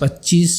25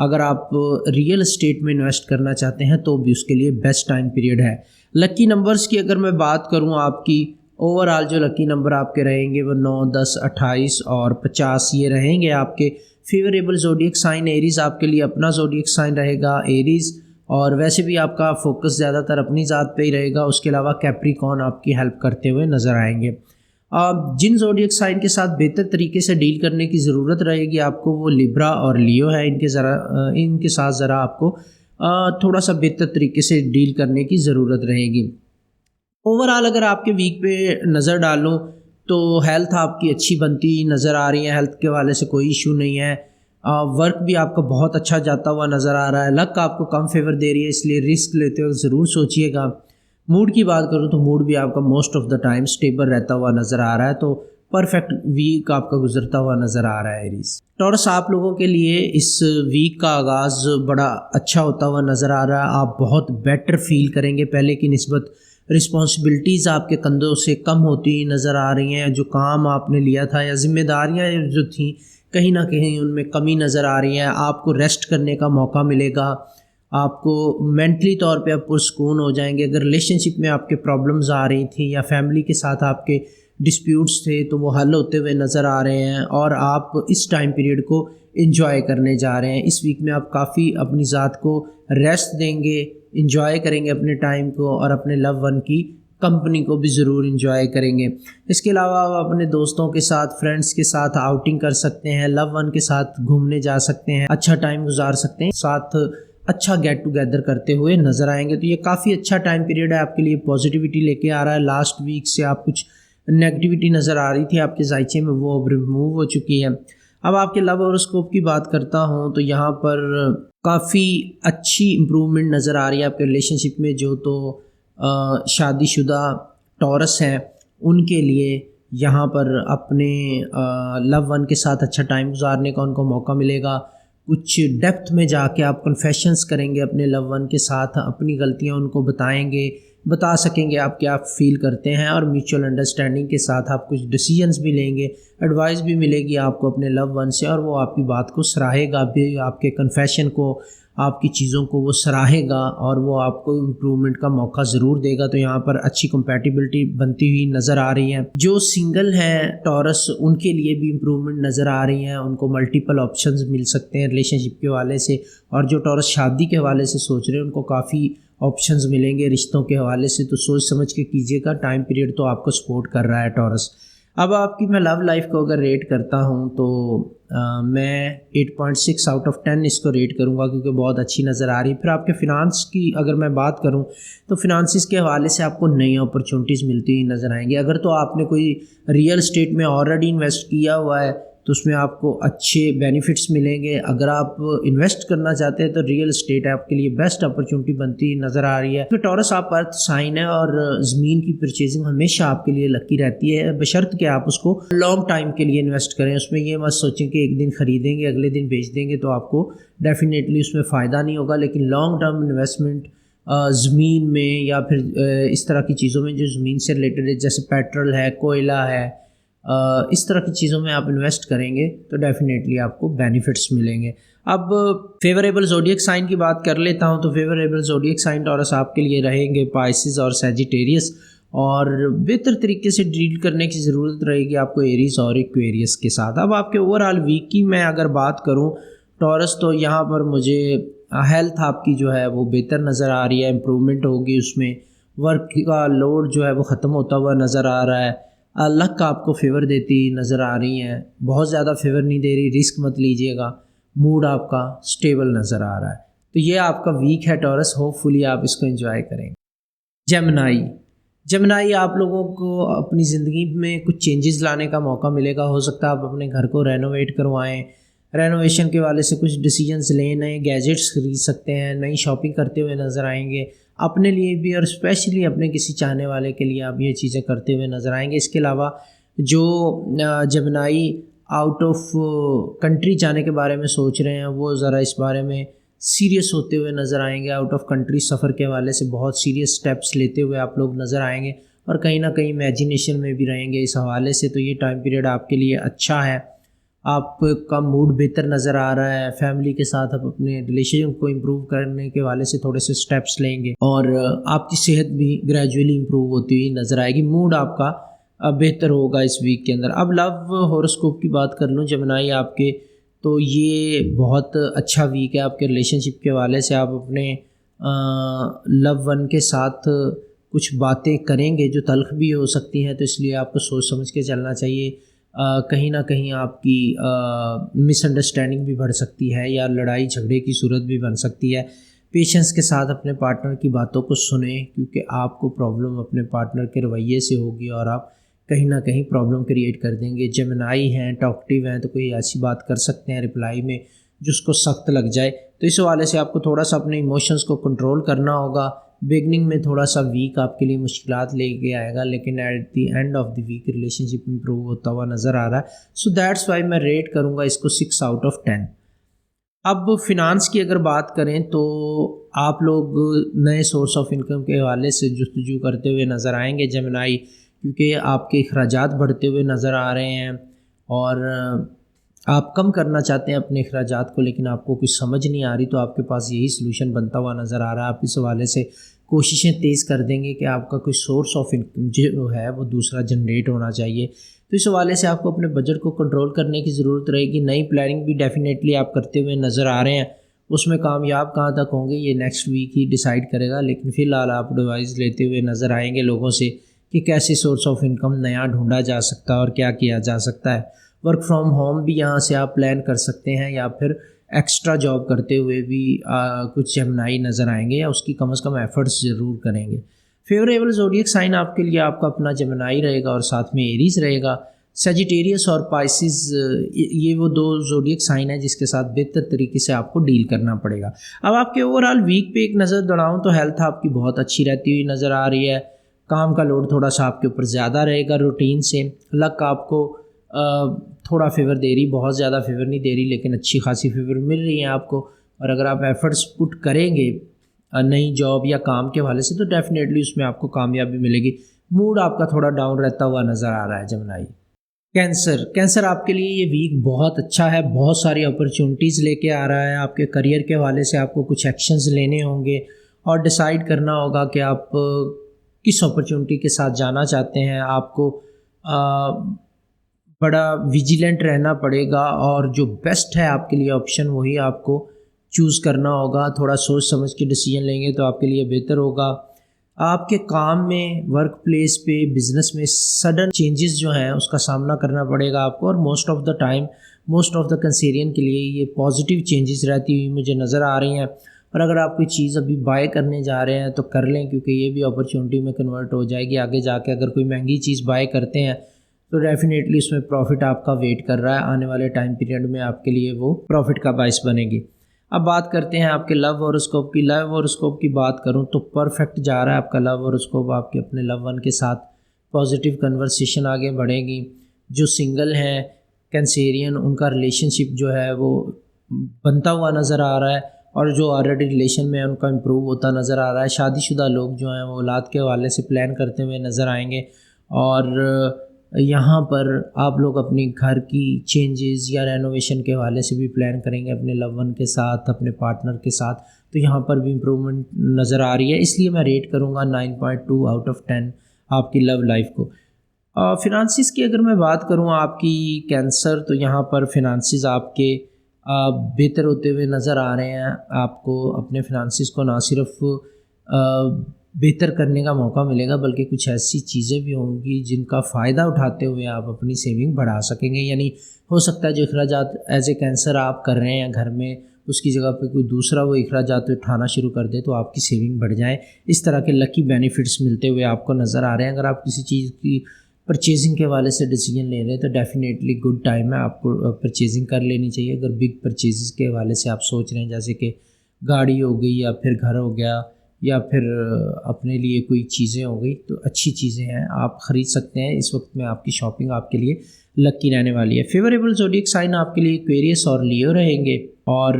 اگر آپ real estate میں انویسٹ کرنا چاہتے ہیں تو بھی اس کے لیے بیسٹ ٹائم پیریڈ ہے۔ لکی نمبرز کی اگر میں بات کروں آپ کی، اوور آل جو لکی نمبر آپ کے رہیں گے وہ 9، 10، 28 اور 50 یہ رہیں گے آپ کے۔ فیوریبل زوڈیک سائن ایریز آپ کے لیے اپنا زوڈیک سائن رہے گا ایریز، اور ویسے بھی آپ کا فوکس زیادہ تر اپنی ذات پہ ہی رہے گا۔ اس کے علاوہ کیپریکون آپ کی ہیلپ کرتے ہوئے نظر آئیں گے۔ جن زوڈیک سائن کے ساتھ بہتر طریقے سے ڈیل کرنے کی ضرورت رہے گی آپ کو، وہ لیبرا اور لیو ہے۔ ان کے ساتھ ذرا آپ کو تھوڑا سا بہتر طریقے سے ڈیل کرنے کی ضرورت رہے گی۔ اوور آل اگر آپ کے ویک پہ نظر ڈالوں تو ہیلتھ آپ کی اچھی بنتی نظر آ رہی ہے، ہیلتھ کے حوالے سے کوئی ایشو نہیں ہے۔ ورک بھی آپ کا بہت اچھا جاتا ہوا نظر آ رہا ہے۔ لک آپ کو کم فیور دے رہی ہے، اس لیے رسک لیتے وقت ضرور سوچئے گا۔ موڈ کی بات کروں تو موڈ بھی آپ کا most of the time stable رہتا ہوا نظر آ رہا ہے، تو پرفیکٹ ویک آپ کا گزرتا ہوا نظر آ رہا ہے ایریز۔ ٹورس آپ لوگوں کے لیے اس ویک کا آغاز بڑا اچھا ہوتا ہوا نظر آ رہا ہے۔ آپ بہت بیٹر فیل کریں گے پہلے کی نسبت۔ رسپانسبلٹیز آپ کے کندھوں سے کم ہوتی نظر آ رہی ہیں۔ جو کام آپ نے لیا تھا یا ذمہ داریاں جو تھیں کہیں نہ کہیں ان میں کمی نظر آ رہی ہے۔ آپ کو ریسٹ کرنے کا موقع ملے گا، آپ کو مینٹلی طور پہ آپ پرسکون ہو جائیں گے۔ اگر ریلیشن شپ میں آپ کے پرابلمز آ رہی تھیں یا فیملی کے ساتھ آپ کے ڈسپیوٹس تھے تو وہ حل ہوتے ہوئے نظر آ رہے ہیں، اور آپ اس ٹائم پیریڈ کو انجوائے کرنے جا رہے ہیں۔ اس ویک میں آپ کافی اپنی ذات کو ریسٹ دیں گے، انجوائے کریں گے اپنے ٹائم کو، اور اپنے لو ون کی کمپنی کو بھی ضرور انجوائے کریں گے۔ اس کے علاوہ آپ اپنے دوستوں کے ساتھ، فرینڈس کے ساتھ آؤٹنگ کر سکتے ہیں، لو ون کے ساتھ گھومنے جا سکتے ہیں، اچھا ٹائم گزار سکتے ہیں، ساتھ اچھا گیٹ ٹوگیدر کرتے ہوئے نظر آئیں گے۔ تو یہ کافی اچھا ٹائم پیریڈ ہے آپ کے لیے، پازیٹیوٹی لے کے آ رہا ہے۔ لاسٹ ویک سے آپ کچھ نیگیٹیوٹی نظر آ رہی تھی آپ کے ذائچے میں، وہ اب ریموو ہو چکی ہے۔ اب آپ کے لو ہاروسکوپ کی بات کرتا ہوں تو یہاں پر کافی اچھی امپرومنٹ نظر آ رہی ہے آپ کے ریلیشن شپ میں۔ جو تو شادی شدہ ٹورس ہیں ان کے لیے یہاں پر اپنے لو ون کے ساتھ اچھا ٹائم گزارنے کا ان کو موقع ملے گا۔ کچھ ڈیپتھ میں جا کے آپ کنفیشنز کریں گے اپنے لو ون کے ساتھ، اپنی غلطیاں ان کو بتائیں گے، بتا سکیں گے آپ کیا فیل کرتے ہیں، اور میوچول انڈرسٹینڈنگ کے ساتھ آپ کچھ ڈیسیجنز بھی لیں گے، ایڈوائس بھی ملے گی آپ کو اپنے لو ون سے، اور وہ آپ کی بات کو سراہے گا بھی، آپ کے کنفیشن کو، آپ کی چیزوں کو وہ سراہے گا، اور وہ آپ کو امپرومنٹ کا موقع ضرور دے گا۔ تو یہاں پر اچھی کمپیٹیبلٹی بنتی ہوئی نظر آ رہی ہے۔ جو سنگل ہیں ٹورس ان کے لیے بھی امپرومنٹ نظر آ رہی ہیں، ان کو ملٹیپل آپشنز مل سکتے ہیں ریلیشن شپ کے حوالے سے، اور جو ٹورس شادی کے حوالے سے سوچ رہے ہیں ان کو کافی آپشنز ملیں گے رشتوں کے حوالے سے۔ تو سوچ سمجھ کے کیجیے گا، ٹائم پیریڈ تو آپ کو سپورٹ کر رہا ہے ٹورس۔ اب آپ کی میں لو لائف کو اگر ریٹ کرتا ہوں تو میں 8.6 آؤٹ آف 10 اس کو ریٹ کروں گا، کیونکہ بہت اچھی نظر آ رہی ہے۔ پھر آپ کے فنانس کی اگر میں بات کروں تو فنانسز کے حوالے سے آپ کو نئی اپرچونٹیز ملتی ہوئی نظر آئیں گی۔ اگر تو آپ نے کوئی ریئل اسٹیٹ میں آلریڈی انویسٹ کیا ہوا ہے تو اس میں آپ کو اچھے بینیفٹس ملیں گے۔ اگر آپ انویسٹ کرنا چاہتے ہیں تو ریئل اسٹیٹ آپ کے لیے بیسٹ اپرچونٹی بنتی نظر آ رہی ہے۔ کیونکہ ٹورس آپ ارتھ سائن ہے، اور زمین کی پرچیزنگ ہمیشہ آپ کے لیے لکی رہتی ہے، بشرط کہ آپ اس کو لانگ ٹائم کے لیے انویسٹ کریں۔ اس میں یہ مت سوچیں کہ ایک دن خریدیں گے اگلے دن بیچ دیں گے تو آپ کو ڈیفینیٹلی اس میں فائدہ نہیں ہوگا، لیکن لانگ ٹرم انویسٹمنٹ زمین میں یا پھر اس طرح کی چیزوں میں جو زمین سے ریلیٹڈ ہے، جیسے پیٹرول ہے، کوئلہ ہے، اس طرح کی چیزوں میں آپ انویسٹ کریں گے تو ڈیفینیٹلی آپ کو بینیفٹس ملیں گے۔ اب فیوریبل زوڈیک سائن کی بات کر لیتا ہوں تو فیوریبل زوڈیک سائن ٹورس آپ کے لیے رہیں گے پائسز اور سیجیٹیریس، اور بہتر طریقے سے ڈیل کرنے کی ضرورت رہے گی آپ کو ایریز اور ایکویریس کے ساتھ۔ اب آپ کے اوور آل ویک کی میں اگر بات کروں ٹورس تو یہاں پر مجھے ہیلتھ آپ کی جو ہے وہ بہتر نظر آ رہی ہے، امپرومنٹ ہوگی اس میں، ورک کا لوڈ جو ہے وہ ختم ہوتا ہوا نظر آ رہا ہے، لک آپ کو فیور دیتی نظر آ رہی ہیں، بہت زیادہ فیور نہیں دے رہی، رسک مت لیجیے گا، موڈ آپ کا سٹیبل نظر آ رہا ہے۔ تو یہ آپ کا ویک ہے ٹورس، ہوپ فلی آپ اس کو انجوائے کریں گے۔ جیمنائی آپ لوگوں کو اپنی زندگی میں کچھ چینجز لانے کا موقع ملے گا۔ ہو سکتا ہے آپ اپنے گھر کو رینوویٹ کروائیں، رینوویشن کے والے سے کچھ ڈیسیجنز لیں، نئے گیجٹس خرید سکتے ہیں، نئی شاپنگ کرتے ہوئے نظر آئیں گے، اپنے لیے بھی اور اسپیشلی اپنے کسی چاہنے والے کے لیے آپ یہ چیزیں کرتے ہوئے نظر آئیں گے۔ اس کے علاوہ جو جیمنائی آؤٹ آف کنٹری جانے کے بارے میں سوچ رہے ہیں وہ ذرا اس بارے میں سیریس ہوتے ہوئے نظر آئیں گے، آؤٹ آف کنٹری سفر کے حوالے سے بہت سیریس سٹیپس لیتے ہوئے آپ لوگ نظر آئیں گے، اور کہیں نہ کہیں امیجینیشن میں بھی رہیں گے اس حوالے سے۔ تو یہ ٹائم پیریڈ آپ کے لیے اچھا ہے۔ آپ کا موڈ بہتر نظر آ رہا ہے، فیملی کے ساتھ آپ اپنے ریلیشن کو امپروو کرنے کے حوالے سے تھوڑے سے سٹیپس لیں گے، اور آپ کی صحت بھی گریجولی امپروو ہوتی ہوئی نظر آئے گی، موڈ آپ کا بہتر ہوگا اس ویک کے اندر۔ اب لو ہوراسکوپ کی بات کر لوں جمنائی آپ کے، تو یہ بہت اچھا ویک ہے آپ کے ریلیشن شپ کے حوالے سے۔ آپ اپنے لو ون کے ساتھ کچھ باتیں کریں گے جو تلخ بھی ہو سکتی ہیں، تو اس لیے آپ کو سوچ سمجھ کے چلنا چاہیے۔ کہیں نہ کہیں آپ کی مس انڈرسٹینڈنگ بھی بڑھ سکتی ہے یا لڑائی جھگڑے کی صورت بھی بن سکتی ہے۔ پیشنس کے ساتھ اپنے پارٹنر کی باتوں کو سنیں، کیونکہ آپ کو پرابلم اپنے پارٹنر کے رویے سے ہوگی اور آپ کہیں نہ کہیں پرابلم کریٹ کر دیں گے۔ جمنائی ہیں، ٹاکٹیو ہیں، تو کوئی ایسی بات کر سکتے ہیں رپلائی میں جس کو سخت لگ جائے، تو اس حوالے سے آپ کو تھوڑا سا اپنے ایموشنز کو کنٹرول کرنا ہوگا۔ بگننگ میں تھوڑا سا ویک آپ کے لیے مشکلات لے کے آئے گا، لیکن at the end of the week relationship improve ہوتا ہوا نظر آ رہا ہے۔ سو دیٹس وائی میں ریٹ کروں گا اس کو 6 آؤٹ آف 10۔ اب فنانس کی اگر بات کریں تو آپ لوگ نئے سورس آف انکم کے حوالے سے جستجو کرتے ہوئے نظر آئیں گے جمنائی، کیونکہ آپ کے اخراجات بڑھتے ہوئے نظر آ رہے ہیں اور آپ کم کرنا چاہتے ہیں اپنے اخراجات کو، لیکن آپ کو کچھ سمجھ نہیں آ رہی، تو آپ کے پاس یہی سلوشن بنتا ہوا نظر آ رہا ہے۔ آپ اس حوالے سے کوششیں تیز کر دیں گے کہ آپ کا کوئی سورس آف انکم جو ہے وہ دوسرا جنریٹ ہونا چاہیے، تو اس حوالے سے آپ کو اپنے بجٹ کو کنٹرول کرنے کی ضرورت رہے گی۔ نئی پلاننگ بھی ڈیفینیٹلی آپ کرتے ہوئے نظر آ رہے ہیں، اس میں کامیاب کہاں تک ہوں گے یہ نیکسٹ ویک ہی ڈیسائیڈ کرے گا، لیکن فی الحال آپ ایڈوائز لیتے ہوئے نظر آئیں گے لوگوں سے کہ کیسے سورس آف انکم نیا ڈھونڈا جا سکتا ہے اور کیا کیا جا سکتا ہے۔ ورک فرام ہوم بھی یہاں سے آپ پلان کر سکتے ہیں، یا پھر ایکسٹرا جاب کرتے ہوئے بھی کچھ جمنائی نظر آئیں گے، یا اس کی کم از کم ایفرٹس ضرور کریں گے۔ فیوریبل زوڈیک سائن آپ کے لیے آپ کا اپنا جمنائی رہے گا اور ساتھ میں ایریز رہے گا۔ سیجیٹیریس اور پائسز یہ وہ 2 زوڈیک سائن ہیں جس کے ساتھ بہتر طریقے سے آپ کو ڈیل کرنا پڑے گا۔ اب آپ کے اوور آل ویک پہ ایک نظر دوڑاؤں تو ہیلتھ آپ کی بہت اچھی رہتی ہوئی نظر آ رہی ہے، کام کا لوڈ تھوڑا سا آپ کے اوپر زیادہ رہے گا روٹین سے۔ لک آپ کو تھوڑا فیور دے رہی، بہت زیادہ فیور نہیں دے رہی، لیکن اچھی خاصی فیور مل رہی ہیں آپ کو، اور اگر آپ ایفرٹس پٹ کریں گے نئی جاب یا کام کے حوالے سے تو ڈیفینیٹلی اس میں آپ کو کامیابی ملے گی۔ موڈ آپ کا تھوڑا ڈاؤن رہتا ہوا نظر آ رہا ہے جمنائی۔ کینسر آپ کے لیے یہ ویک بہت اچھا ہے، بہت ساری اپرچونٹیز لے کے آ رہا ہے۔ آپ کے کریئر کے حوالے سے آپ کو کچھ ایکشنز لینے ہوں گے اور ڈیسائیڈ کرنا ہوگا کہ آپ کس اپرچونٹی کے ساتھ جانا چاہتے ہیں۔ آپ کو بڑا ویجیلنٹ رہنا پڑے گا اور جو بیسٹ ہے آپ کے لیے آپشن وہی آپ کو چوز کرنا ہوگا۔ تھوڑا سوچ سمجھ کے ڈیسیجن لیں گے تو آپ کے لیے بہتر ہوگا۔ آپ کے کام میں، ورک پلیس پہ، بزنس میں سڈن چینجز جو ہیں اس کا سامنا کرنا پڑے گا آپ کو، اور موسٹ آف دا کنسیرین کے لیے یہ پازیٹیو چینجز رہتی ہوئی مجھے نظر آ رہی ہیں۔ اور اگر آپ کوئی چیز ابھی بائی کرنے جا رہے ہیں تو کر لیں، کیونکہ یہ بھی اپرچونٹی میں کنورٹ ہو جائے گی آگے جا کے۔ اگر کوئی مہنگی چیز بائی کرتے ہیں تو ڈیفینیٹلی اس میں پروفٹ آپ کا ویٹ کر رہا ہے، آنے والے ٹائم پیریڈ میں آپ کے لیے وہ پروفٹ کا باعث بنے گی۔ اب بات کرتے ہیں آپ کے لو ہوراسکوپ کی۔ لو ہوراسکوپ کی بات کروں تو پرفیکٹ جا رہا ہے آپ کا لو ہوراسکوپ۔ آپ کے اپنے لو ون کے ساتھ پازیٹیو کنورسیشن آگے بڑھے گی۔ جو سنگل ہیں کینسیرین، ان کا ریلیشن شپ جو ہے وہ بنتا ہوا نظر آ رہا ہے، اور جو آلریڈی ریلیشن میں ان کا امپروو ہوتا نظر آ رہا ہے۔ شادی شدہ لوگ جو ہیں وہ اولاد کے حوالے سے پلان کرتے ہوئے نظر آئیں گے، اور یہاں پر آپ لوگ اپنی گھر کی چینجز یا رینوویشن کے حوالے سے بھی پلان کریں گے اپنے لو ون کے ساتھ، اپنے پارٹنر کے ساتھ، تو یہاں پر بھی امپرومنٹ نظر آ رہی ہے۔ اس لیے میں ریٹ کروں گا 9.2 آؤٹ آف 10 آپ کی لو لائف کو۔ فنانسز کی اگر میں بات کروں آپ کی کینسر، تو یہاں پر فنانسز آپ کے بہتر ہوتے ہوئے نظر آ رہے ہیں۔ آپ کو اپنے فنانسز کو نہ صرف بہتر کرنے کا موقع ملے گا، بلکہ کچھ ایسی چیزیں بھی ہوں گی جن کا فائدہ اٹھاتے ہوئے آپ اپنی سیونگ بڑھا سکیں گے۔ یعنی ہو سکتا ہے جو اخراجات ایز اے کینسر آپ کر رہے ہیں گھر میں، اس کی جگہ پہ کوئی دوسرا وہ اخراجات اٹھانا شروع کر دے تو آپ کی سیونگ بڑھ جائے۔ اس طرح کے لکی بینیفٹس ملتے ہوئے آپ کو نظر آ رہے ہیں۔ اگر آپ کسی چیز کی پرچیزنگ کے حوالے سے ڈیسیجن لے رہے ہیں تو ڈیفینیٹلی گڈ ٹائم ہے، آپ کو پرچیزنگ کر لینی چاہیے۔ اگر بگ پرچیزز کے حوالے سے آپ سوچ رہے ہیں، جیسے کہ گاڑی ہو گئی یا پھر گھر ہو گیا یا پھر اپنے لیے کوئی چیزیں ہو گئی، تو اچھی چیزیں ہیں، آپ خرید سکتے ہیں۔ اس وقت میں آپ کی شاپنگ آپ کے لیے لکی رہنے والی ہے۔ فیوریبل زوڈیک سائن آپ کے لیے ایکویریس اور لیو رہیں گے، اور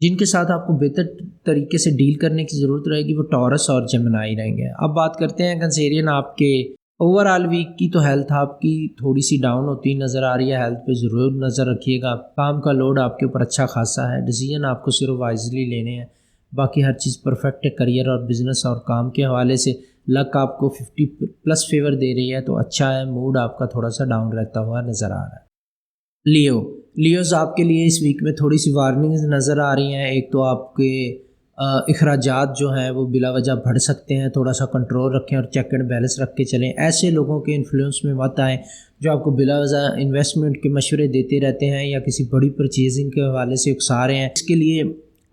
جن کے ساتھ آپ کو بہتر طریقے سے ڈیل کرنے کی ضرورت رہے گی وہ ٹورس اور جمنائی رہیں گے۔ اب بات کرتے ہیں کنسیرین آپ کے اوور آل ویک کی تو ہیلتھ آپ کی تھوڑی سی ڈاؤن ہوتی نظر آ رہی ہے. ہیلتھ پہ ضرور نظر رکھیے گا. کام کا لوڈ آپ کے اوپر اچھا خاصا ہے. ڈیسیجن آپ کو صرف وائزلی لینے ہیں. باقی ہر چیز پرفیکٹ ہے. کریئر اور بزنس اور کام کے حوالے سے لک آپ کو 50+ فیور دے رہی ہے تو اچھا ہے. موڈ آپ کا تھوڑا سا ڈاؤن رہتا ہوا نظر آ رہا ہے. لیوز آپ کے لیے اس ویک میں تھوڑی سی وارننگز نظر آ رہی ہیں. ایک تو آپ کے اخراجات جو ہیں وہ بلا وجہ بڑھ سکتے ہیں. تھوڑا سا کنٹرول رکھیں اور چیک اینڈ بیلنس رکھ کے چلیں. ایسے لوگوں کے انفلوئنس میں مت آئیں جو آپ کو بلا وجہ انویسٹمنٹ کے مشورے دیتے رہتے ہیں یا کسی بڑی پرچیزنگ کے حوالے سے اکسا رہے ہیں. اس کے لیے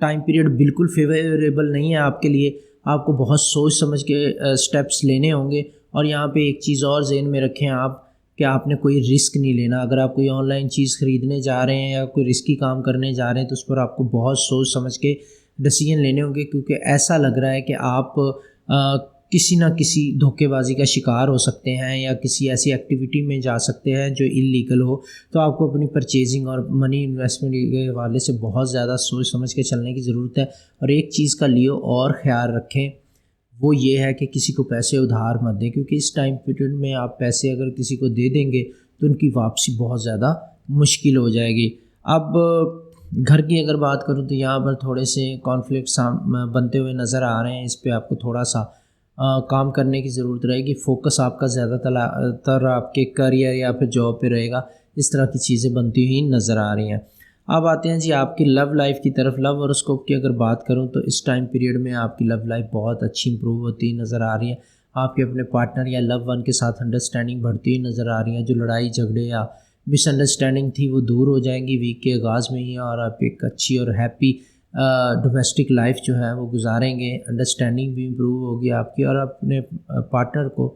ٹائم پیریڈ بالکل فیوریبل نہیں ہے آپ کے لیے. آپ کو بہت سوچ سمجھ کے سٹیپس لینے ہوں گے. اور یہاں پہ ایک چیز اور ذہن میں رکھیں آپ کہ آپ نے کوئی رسک نہیں لینا. اگر آپ کوئی آن لائن چیز خریدنے جا رہے ہیں یا کوئی رسکی کام کرنے جا رہے ہیں تو اس پر آپ کو بہت سوچ سمجھ کے ڈیسیجن لینے ہوں گے, کیونکہ ایسا لگ رہا ہے کہ آپ کسی نہ کسی دھوکے بازی کا شکار ہو سکتے ہیں یا کسی ایسی ایکٹیویٹی میں جا سکتے ہیں جو انلیگل ہو. تو آپ کو اپنی پرچیزنگ اور منی انویسٹمنٹ کے حوالے سے بہت زیادہ سوچ سمجھ کے چلنے کی ضرورت ہے. اور ایک چیز کا لیو اور خیال رکھیں, وہ یہ ہے کہ کسی کو پیسے ادھار مت دیں, کیونکہ اس ٹائم پیریڈ میں آپ پیسے اگر کسی کو دے دیں گے تو ان کی واپسی بہت زیادہ مشکل ہو جائے گی. اب گھر کی اگر بات کروں تو یہاں پر تھوڑے سے کانفلکٹس بنتے ہوئے نظر آ رہے ہیں. اس پہ آپ کو تھوڑا سا کام کرنے کی ضرورت رہے گی. فوکس آپ کا زیادہ تر آپ کے کریئر یا پھر جاب پہ رہے گا. اس طرح کی چیزیں بنتی ہوئی نظر آ رہی ہیں. اب آتے ہیں جی آپ کی لو لائف کی طرف. لو ہاروسکوپ کی اگر بات کروں تو اس ٹائم پیریڈ میں آپ کی لو لائف بہت اچھی امپروو ہوتی نظر آ رہی ہے. آپ کے اپنے پارٹنر یا لو ون کے ساتھ انڈرسٹینڈنگ بڑھتی ہوئی نظر آ رہی ہے. جو لڑائی جھگڑے یا مس انڈرسٹینڈنگ تھی وہ دور ہو جائیں گی ویک کے آغاز میں ہی, اور آپ ایک اچھی اور ہیپی ڈومیسٹک لائف جو ہے وہ گزاریں گے. انڈرسٹینڈنگ بھی امپروو ہوگی آپ کی, اور اپنے پارٹنر کو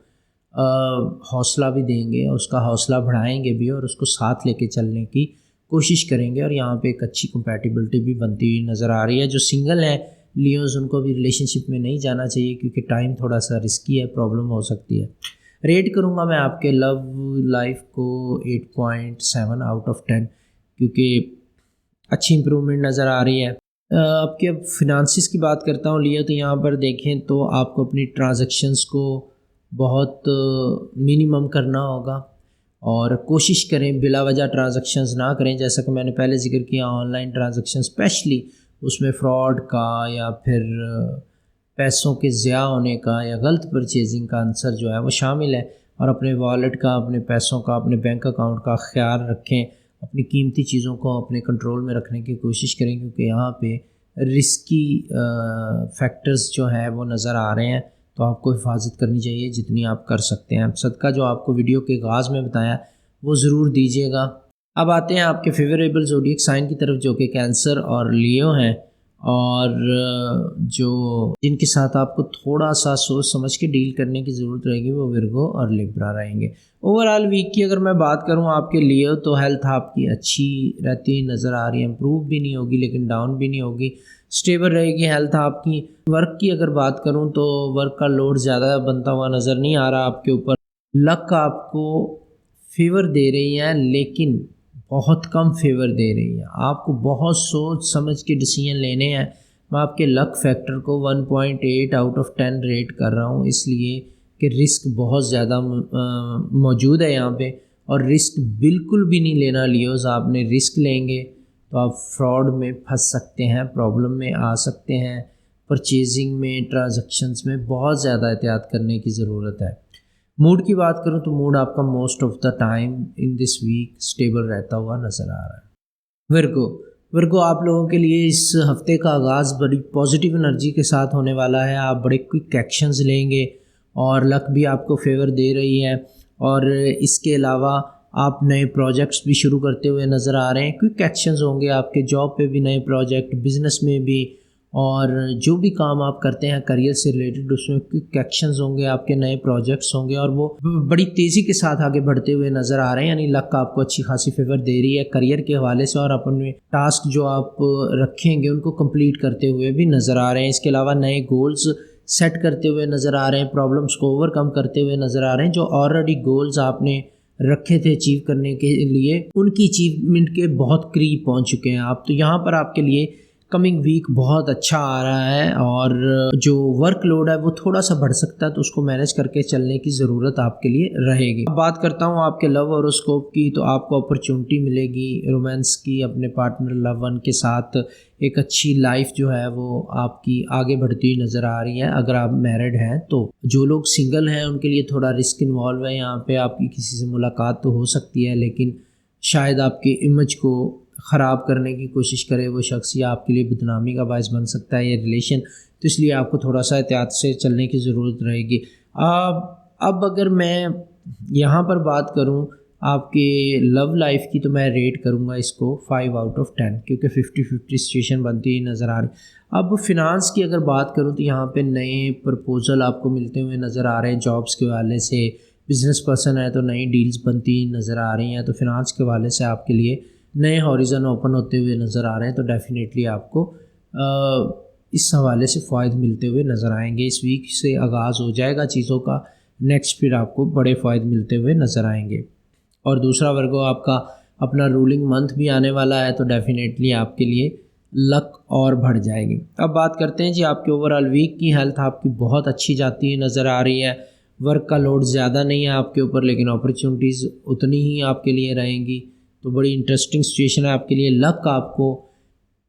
حوصلہ بھی دیں گے, اس کا حوصلہ بڑھائیں گے بھی اور اس کو ساتھ لے کے چلنے کی کوشش کریں گے. اور یہاں پہ ایک اچھی کمپیٹیبلٹی بھی بنتی ہوئی نظر آ رہی ہے. جو سنگل ہیں لیوز ان کو بھی ریلیشن شپ میں نہیں جانا چاہیے, کیونکہ ٹائم تھوڑا سا رسکی ہے, پرابلم ہو سکتی ہے. ریٹ کروں گا میں آپ کے لو لائف کو 8.7 آؤٹ آف 10, کیونکہ اچھی امپرومنٹ نظر آ رہی ہے. آپ کے اب فنانسز کی بات کرتا ہوں لیو, تو یہاں پر دیکھیں تو آپ کو اپنی ٹرانزیکشنز کو بہت منیمم کرنا ہوگا اور کوشش کریں بلا وجہ ٹرانزیکشنز نہ کریں. جیسا کہ میں نے پہلے ذکر کیا, آن لائن ٹرانزیکشن اسپیشلی اس میں فراڈ کا یا پھر پیسوں کے ضیاع ہونے کا یا غلط پرچیزنگ کا عنصر جو ہے وہ شامل ہے. اور اپنے والٹ کا, اپنے پیسوں کا, اپنے بینک اکاؤنٹ کا خیال رکھیں. اپنی قیمتی چیزوں کو اپنے کنٹرول میں رکھنے کی کوشش کریں, کیونکہ یہاں پہ رسکی فیکٹرز جو ہیں وہ نظر آ رہے ہیں. تو آپ کو حفاظت کرنی چاہیے جتنی آپ کر سکتے ہیں. صدقہ جو آپ کو ویڈیو کے آغاز میں بتایا وہ ضرور دیجیے گا. اب آتے ہیں آپ کے فیوریبل زوڈیک سائن کی طرف, جو کہ کینسر اور لیو ہیں, اور جو جن کے ساتھ آپ کو تھوڑا سا سوچ سمجھ کے ڈیل کرنے کی ضرورت رہے گی وہ ورگو اور لیبرا رہیں گے. اوور آل ویک کی اگر میں بات کروں آپ کے لیو, تو ہیلتھ آپ کی اچھی رہتی نظر آ رہی ہے. امپروو بھی نہیں ہوگی لیکن ڈاؤن بھی نہیں ہوگی, اسٹیبل رہے گی ہیلتھ آپ کی. ورک کی اگر بات کروں تو ورک کا لوڈ زیادہ بنتا ہوا نظر نہیں آ رہا آپ کے اوپر. لک آپ کو فیور دے رہی ہے لیکن بہت کم فیور دے رہی ہے. آپ کو بہت سوچ سمجھ کے ڈیسیجن لینے ہیں. میں آپ کے لک فیکٹر کو 1.8 آؤٹ آف 10 ریٹ کر رہا ہوں, اس لیے کہ رسک بہت زیادہ موجود ہے یہاں پہ, اور رسک بالکل بھی نہیں لینا لیوز. آپ نے رسک لیں گے تو آپ فراڈ میں پھنس سکتے ہیں, پرابلم میں آ سکتے ہیں. پرچیزنگ میں, ٹرانزیکشنز میں بہت زیادہ احتیاط کرنے کی ضرورت ہے. موڈ کی بات کروں تو موڈ آپ کا most of the time in this week stable رہتا ہوا نظر آ رہا ہے. ورگو آپ لوگوں کے لیے اس ہفتے کا آغاز بڑی پازیٹیو انرجی کے ساتھ ہونے والا ہے. آپ بڑے کوئک ایکشنز لیں گے اور لک بھی آپ کو فیور دے رہی ہے, اور اس کے علاوہ آپ نئے پروجیکٹس بھی شروع کرتے ہوئے نظر آ رہے ہیں. کوئک ایکشنز ہوں گے آپ کے جاب پہ بھی, نئے پروجیکٹ, بزنس میں بھی, اور جو بھی کام آپ کرتے ہیں کریئر سے ریلیٹڈ اس میں کوئک ایکشنز ہوں گے, آپ کے نئے پروجیکٹس ہوں گے, اور وہ بڑی تیزی کے ساتھ آگے بڑھتے ہوئے نظر آ رہے ہیں. یعنی لک آپ کو اچھی خاصی فیور دے رہی ہے کریئر کے حوالے سے, اور اپنے ٹاسک جو آپ رکھیں گے ان کو کمپلیٹ کرتے ہوئے بھی نظر آ رہے ہیں. اس کے علاوہ نئے گولز سیٹ کرتے ہوئے نظر آ رہے ہیں, پرابلمس کو اوور کم کرتے ہوئے نظر آ رہے ہیں. جو آلریڈی گولز آپ نے رکھے تھے اچیو کرنے کے لیے, ان کی اچیومنٹ کے بہت قریب پہنچ چکے ہیں آپ. تو یہاں پر آپ کے لیے کمنگ ویک بہت اچھا آ رہا ہے اور جو ورک لوڈ ہے وہ تھوڑا سا بڑھ سکتا ہے، تو اس کو مینیج کر کے چلنے کی ضرورت آپ کے لیے رہے گی۔ اب بات کرتا ہوں آپ کے لو ہوروسکوپ کی، تو آپ کو اپرچونٹی ملے گی رومانس کی، اپنے پارٹنر لو ون کے ساتھ ایک اچھی لائف جو ہے وہ آپ کی آگے بڑھتی ہوئی نظر آ رہی ہے اگر آپ میرڈ ہیں تو۔ جو لوگ سنگل ہیں ان کے لیے تھوڑا رسک انوالو ہے، یہاں پہ آپ کی کسی سے ملاقات تو ہو سکتی ہے لیکن شاید آپ کے امیج کو خراب کرنے کی کوشش کرے وہ شخص، یا آپ کے لیے بدنامی کا باعث بن سکتا ہے یہ ریلیشن، تو اس لیے آپ کو تھوڑا سا احتیاط سے چلنے کی ضرورت رہے گی۔ اب اگر میں یہاں پر بات کروں آپ کے لو لائف کی، تو میں ریٹ کروں گا اس کو 5/10 کیونکہ 50-50 سچویشن بنتی ہوئی نظر آ رہی۔ اب فنانس کی اگر بات کروں تو یہاں پہ نئے پرپوزل آپ کو ملتے ہوئے نظر آ رہے ہیں، جابس کے حوالے سے بزنس پرسن ہے تو نئی ڈیلز بنتی ہوئی نظر آ رہی ہیں، تو فنانس کے حوالے سے آپ کے لیے نئے ہاریزن اوپن ہوتے ہوئے نظر آ رہے ہیں، تو ڈیفینیٹلی آپ کو اس حوالے سے فوائد ملتے ہوئے نظر آئیں گے۔ اس ویک سے آغاز ہو جائے گا چیزوں کا، نیکسٹ پھر آپ کو بڑے فوائد ملتے ہوئے نظر آئیں گے۔ اور دوسرا ورگو آپ کا اپنا رولنگ منتھ بھی آنے والا ہے، تو ڈیفینیٹلی آپ کے لیے لک اور بڑھ جائے گی۔ اب بات کرتے ہیں جی آپ کے اوور آل ویک کی۔ ہیلتھ آپ کی بہت اچھی جاتی ہوئی نظر آ رہی ہے، ورک کا لوڈ زیادہ نہیں ہے آپ کے اوپر، لیکن اپرچونٹیز اتنی ہی آپ کے لیے رہیں گی، تو بڑی انٹرسٹنگ سچویشن ہے آپ کے لیے۔ لک آپ کو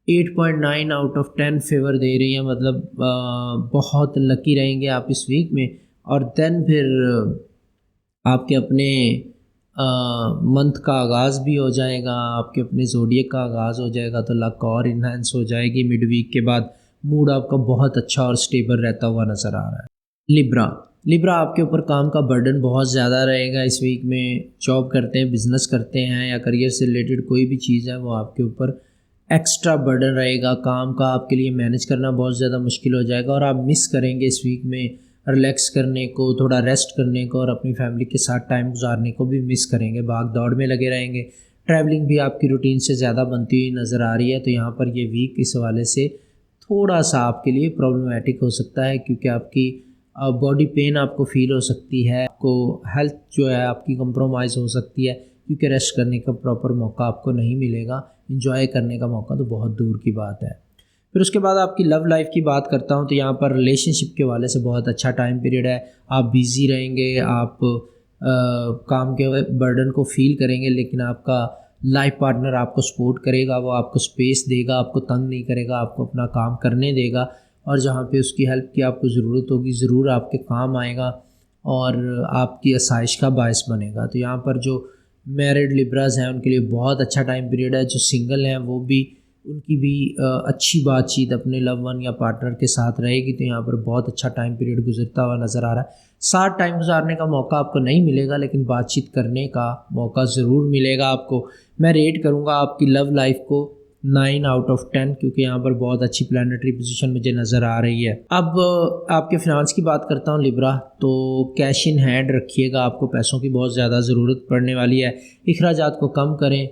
8.9/10 فیور دے رہی ہے، مطلب بہت لکی رہیں گے آپ اس ویک میں۔ اور دین پھر آپ کے اپنے منتھ کا آغاز بھی ہو جائے گا، آپ کے اپنے زوڈیک کا آغاز ہو جائے گا، تو لک اور انہینس ہو جائے گی۔ مڈ ویک کے بعد موڈ آپ کا بہت اچھا اور سٹیبل رہتا ہوا نظر آ رہا ہے۔ لیبرا آپ کے اوپر کام کا برڈن بہت زیادہ رہے گا اس ویک میں۔ جاب کرتے ہیں، بزنس کرتے ہیں یا کریئر سے ریلیٹڈ کوئی بھی چیز ہے، وہ آپ کے اوپر ایکسٹرا برڈن رہے گا، کام کا آپ کے لیے مینیج کرنا بہت زیادہ مشکل ہو جائے گا، اور آپ مس کریں گے اس ویک میں ریلیکس کرنے کو، تھوڑا ریسٹ کرنے کو، اور اپنی فیملی کے ساتھ ٹائم گزارنے کو بھی مس کریں گے، بھاگ دوڑ میں لگے رہیں گے۔ ٹریولنگ بھی آپ کی روٹین سے زیادہ بنتی ہوئی نظر آ رہی ہے، تو یہاں پر یہ ویک اس حوالے سے تھوڑا سا آپ کے لیے پرابلمٹک ہو سکتا ہے، کیونکہ آپ کی باڈی پین آپ کو فیل ہو سکتی ہے، آپ کو ہیلتھ جو ہے آپ کی کمپرومائز ہو سکتی ہے، کیونکہ ریسٹ کرنے کا پراپر موقع آپ کو نہیں ملے گا، انجوائے کرنے کا موقع تو بہت دور کی بات ہے۔ پھر اس کے بعد آپ کی لو لائف کی بات کرتا ہوں، تو یہاں پر ریلیشن شپ کے حوالے سے بہت اچھا ٹائم پیریڈ ہے۔ آپ بیزی رہیں گے، آپ کام کے برڈن کو فیل کریں گے، لیکن آپ کا لائف پارٹنر آپ کو سپورٹ کرے گا، وہ آپ کو سپیس دے گا، آپ کو تنگ نہیں کرے گا، آپ کو اپنا کام کرنے دے گا، اور جہاں پہ اس کی ہیلپ کی آپ کو ضرورت ہوگی ضرور آپ کے کام آئے گا اور آپ کی آسائش کا باعث بنے گا۔ تو یہاں پر جو میرڈ لیبراز ہیں ان کے لیے بہت اچھا ٹائم پیریڈ ہے، جو سنگل ہیں وہ بھی، ان کی بھی اچھی بات چیت اپنے لو ون یا پارٹنر کے ساتھ رہے گی، تو یہاں پر بہت اچھا ٹائم پیریڈ گزرتا ہوا نظر آ رہا ہے۔ ساتھ ٹائم گزارنے کا موقع آپ کو نہیں ملے گا، لیکن بات چیت کرنے کا موقع ضرور ملے گا آپ کو۔ میں ریٹ کروں گا آپ کی لو لائف کو 9/10، کیونکہ یہاں پر بہت اچھی پلانٹری پوزیشن مجھے نظر آ رہی ہے۔ اب آپ کے فنانس کی بات کرتا ہوں لیبرا، تو کیش ان ہینڈ رکھیے گا، آپ کو پیسوں کی بہت زیادہ ضرورت پڑنے والی ہے۔ اخراجات کو کم کریں،